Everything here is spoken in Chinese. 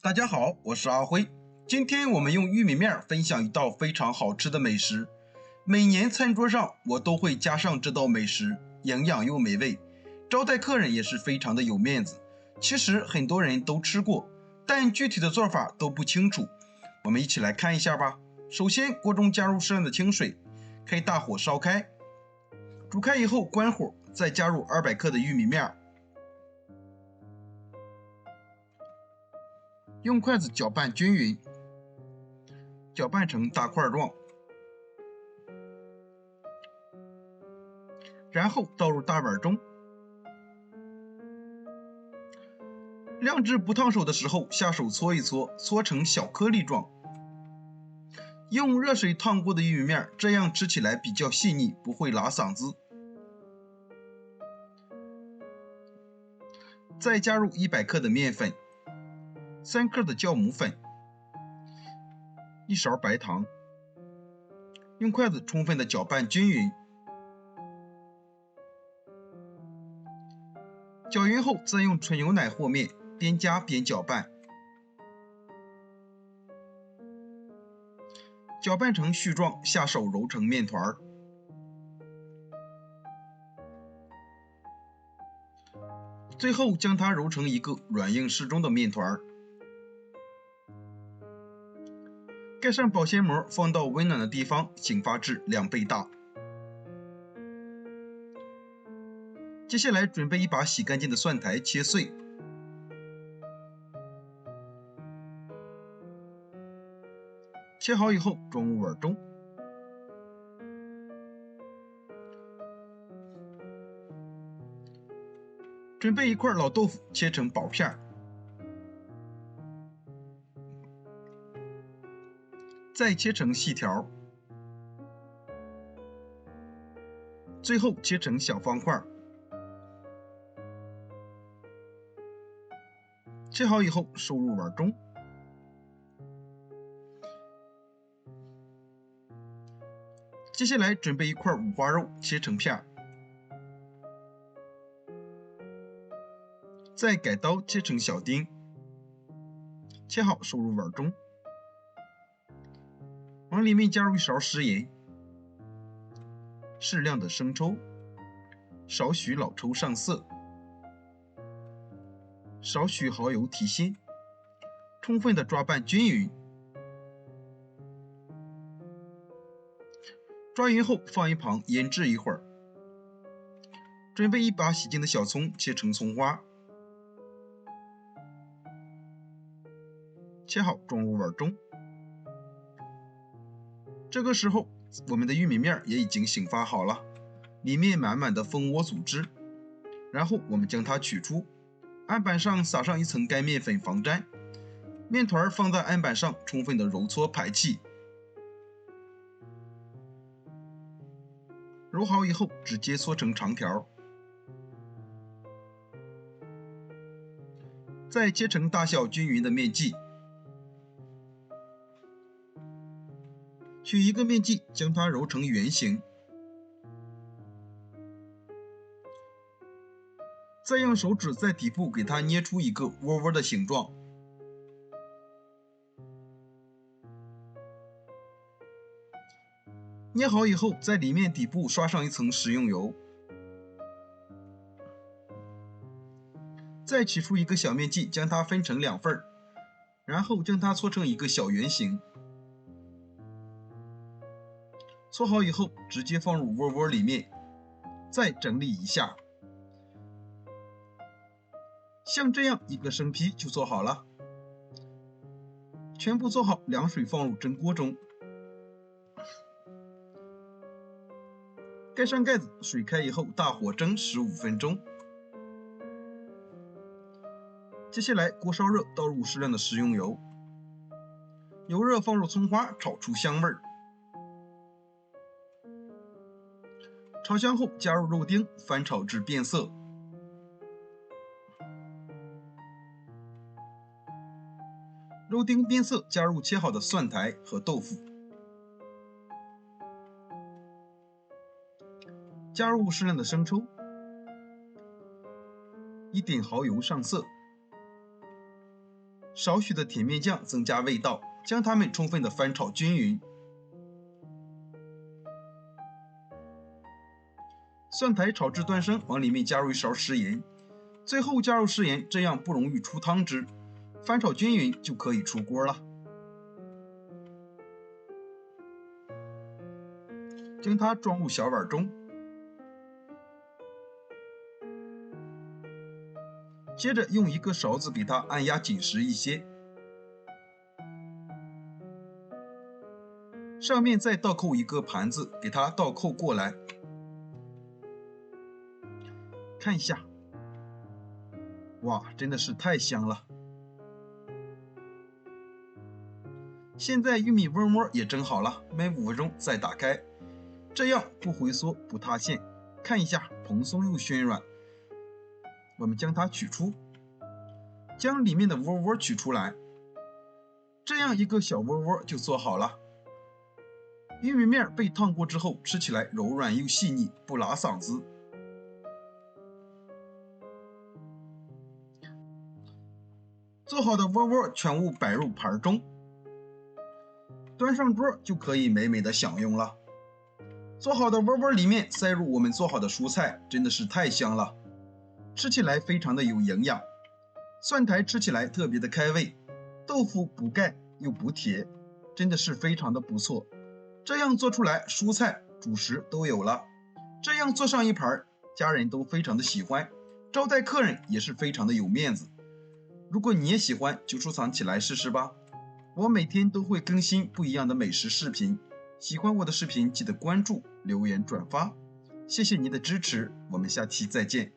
大家好，我是阿辉。今天我们用玉米面分享一道非常好吃的美食。每年餐桌上我都会加上这道美食，营养又美味，招待客人也是非常的有面子。其实很多人都吃过，但具体的做法都不清楚。我们一起来看一下吧。首先，锅中加入适量的清水，开大火烧开，煮开以后关火，再加入200克的玉米面。用筷子搅拌均匀，搅拌成大块状，然后倒入大碗中。晾至不烫手的时候，下手搓一搓，搓成小颗粒状。用热水烫过的玉米面，这样吃起来比较细腻，不会拉嗓子。再加入100克的面粉，3克的酵母粉，1勺白糖，用筷子充分的搅拌均匀。搅匀后，再用纯牛奶和面，边加边搅拌，搅拌成絮状，下手揉成面团。最后将它揉成一个软硬适中的面团。盖上保鲜膜，放到温暖的地方，醒发至2倍大。接下来准备一把洗干净的蒜苔，切碎。切好以后装入碗中。准备一块老豆腐，切成薄片，再切成细条，最后切成小方块。切好以后收入碗中。接下来准备一块五花肉，切成片，再改刀切成小丁，切好收入碗中。往里面加入1勺食盐，适量的生抽，少许老抽上色，少许蚝油提鲜，充分的抓拌均匀。抓匀后放一旁腌制一会儿。准备一把洗净的小葱，切成葱花，切好装入碗中。这个时候，我们的玉米面也已经醒发好了，里面满满的蜂窝组织。然后我们将它取出，案板上撒上一层干面粉防粘，面团放在案板上，充分的揉搓排气。揉好以后，直接搓成长条，再切成大小均匀的面剂。取一个面剂，将它揉成圆形，再用手指在底部给它捏出一个窝窝的形状。捏好以后，在里面底部刷上一层食用油，再取出一个小面剂，将它分成2份，然后将它搓成一个小圆形。搓好以后，直接放入窝窝里面，再整理一下。像这样一个生坯就做好了。全部做好，凉水放入蒸锅中，盖上盖子，水开以后大火蒸15分钟。接下来锅烧热，倒入适量的食用油，油热放入葱花，炒出香味儿。炒香后加入肉丁，翻炒至变色。肉丁变色，加入切好的蒜苔和豆腐，加入适量的生抽，一点蚝油上色，少许的甜面酱增加味道，将它们充分的翻炒均匀。蒜苔炒至端生，往里面加入1勺食盐，最后加入食盐，这样不容易出汤汁。翻炒均匀就可以出锅了。将它装入小碗中，接着用一个勺子给它按压紧实一些，上面再倒扣一个盘子，给它倒扣过来。看一下，哇，真的是太香了！现在玉米窝窝也蒸好了，焖5分钟再打开。这样不回缩不塌陷，看一下蓬松又暄软。我们将它取出，将里面的窝窝取出来，这样一个小窝窝就做好了。玉米面被烫过之后，吃起来柔软又细腻，不拉嗓子。做好的窝窝全部摆入盘中，端上桌就可以美美的享用了。做好的窝窝里面塞入我们做好的蔬菜，真的是太香了，吃起来非常的有营养。蒜苔吃起来特别的开胃，豆腐补钙又补铁，真的是非常的不错。这样做出来，蔬菜主食都有了，这样做上一盘，家人都非常的喜欢，招待客人也是非常的有面子。如果你也喜欢，就收藏起来试试吧。我每天都会更新不一样的美食视频，喜欢我的视频记得关注、留言、转发，谢谢您的支持，我们下期再见。